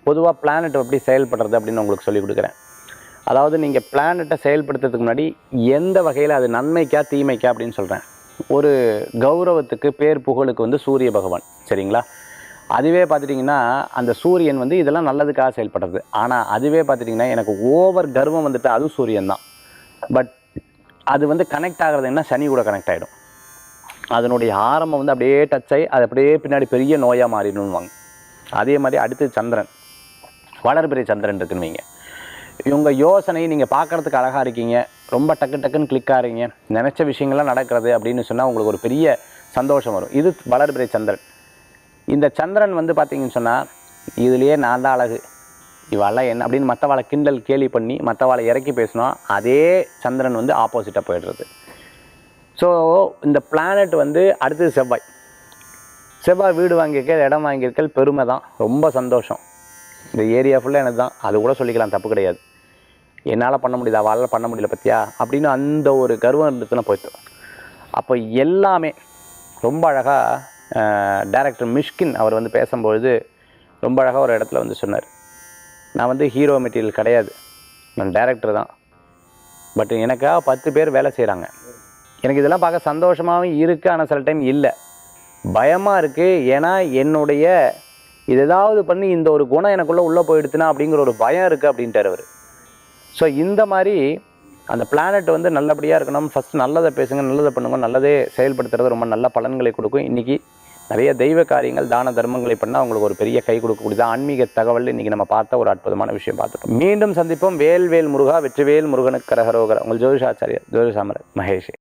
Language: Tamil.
பொதுவாக பிளானட் எப்படி செயல்படுறது அப்படின்னு உங்களுக்கு சொல்லிக் கொடுக்குறேன். அதாவது நீங்கள் பிளானட்டை செயல்படுத்துறதுக்கு முன்னாடி எந்த வகையில் அது நன்மைக்கா தீமைக்கா அப்படின்னு சொல்கிறேன். ஒரு கௌரவத்துக்கு பேர் புகழுக்கு வந்து சூரிய பகவான், சரிங்களா? அதுவே பார்த்துட்டிங்கன்னா அந்த சூரியன் வந்து இதெல்லாம் நல்லதுக்காக செயல்படுறது. ஆனால் அதுவே பார்த்துட்டிங்கன்னா எனக்கு ஓவர் கர்வம் வந்துட்டு அதுவும் சூரியன் தான். பட் அது வந்து கனெக்ட் ஆகிறது என்ன, சனி கூட கனெக்ட் ஆகிடும். அதனுடைய ஆரம்பம் வந்து அப்படியே டச் ஆகி அது அப்படியே பின்னாடி பெரிய நோயாக மாறிடணும்வாங்க. அதே மாதிரி அடுத்து சந்திரன், வளர்பிறை சந்திரன் இருக்குன்னு வைங்க. இவங்க யோசனை நீங்கள் பார்க்குறதுக்கு அழகாக இருக்கீங்க, ரொம்ப டக்கு டக்குன்னு கிளிக் ஆகிறீங்க, நினச்ச விஷயங்கள்லாம் நடக்கிறது அப்படின்னு சொன்னால் உங்களுக்கு ஒரு பெரிய சந்தோஷம் வரும். இது வளர்பிறை சந்திரன். இந்த சந்திரன் வந்து பார்த்திங்கன்னு சொன்னால் இதுலேயே நான் தான் அழகு, இவாளெல்லாம் என்ன அப்படின்னு மற்றவாளை கிண்டல் கேலி பண்ணி மற்றவாளை இறக்கி பேசினா அதே சந்திரன் வந்து ஆப்போசிட்டாக போயிடுறது. ஸோ இந்த பிளானட் வந்து அடுத்தது செவ்வாய். செவ்வாய் வீடு வாங்கியிருக்க, இடம் வாங்கியிருக்க, பெருமை தான், ரொம்ப சந்தோஷம். இந்த ஏரியா ஃபுல்லாக எனக்கு தான், அது கூட சொல்லிக்கலாம், தப்பு கிடையாது. என்னால் பண்ண முடியுதா, அவளால் பண்ண முடியல பற்றியா அப்படின்னு அந்த ஒரு கர்வம் இருந்துச்சுன்னா போய்ட்டு. அப்போ எல்லாமே ரொம்ப அழகாக டைரக்டர் மிஷ்கின் அவர் வந்து பேசும்பொழுது ரொம்ப அழகாக ஒரு இடத்துல வந்து சொன்னார், நான் வந்து ஹீரோ மெட்டீரியல் கிடையாது, நான் டைரக்டர் தான். பட் எனக்காக 10 பேர் வேலை செய்கிறாங்க. எனக்கு இதெல்லாம் பார்க்க சந்தோஷமாகவும் இருக்குது, ஆனால் சில டைம் இல்லை, பயமாக இருக்குது. ஏன்னா என்னுடைய இது ஏதாவது பண்ணி இந்த ஒரு குணம் எனக்குள்ளே உள்ளே போயிடுச்சுன்னா அப்படிங்கிற ஒரு பயம் இருக்குது அப்படின்ட்டார் அவர். ஸோ இந்த மாதிரி அந்த பிளானட் வந்து நல்லபடியாக இருக்கணும். ஃபஸ்ட்டு நல்லதை பேசுங்க, நல்லதை பண்ணுங்க, நல்லதே செயல்படுத்துறது ரொம்ப நல்ல பலன்களை கொடுக்கும். இன்றைக்கி நிறைய தெய்வ காரியங்கள், தான தர்மங்களை பண்ணால் அவங்களுக்கு ஒரு பெரிய கை கொடுக்கக்கூடியது ஆன்மீக தகவல் இன்றைக்கி நம்ம பார்த்த ஒரு அற்புதமான விஷயம் பார்த்துட்டோம். மீண்டும் சந்திப்போம். வேல் வேல் முருகா, வெற்றிவேல் முருகனுக்கு கரகரோகரா. உங்கள் ஜோதிஷாச்சாரியர் ஜோதிஷாமர் மகேஷ்.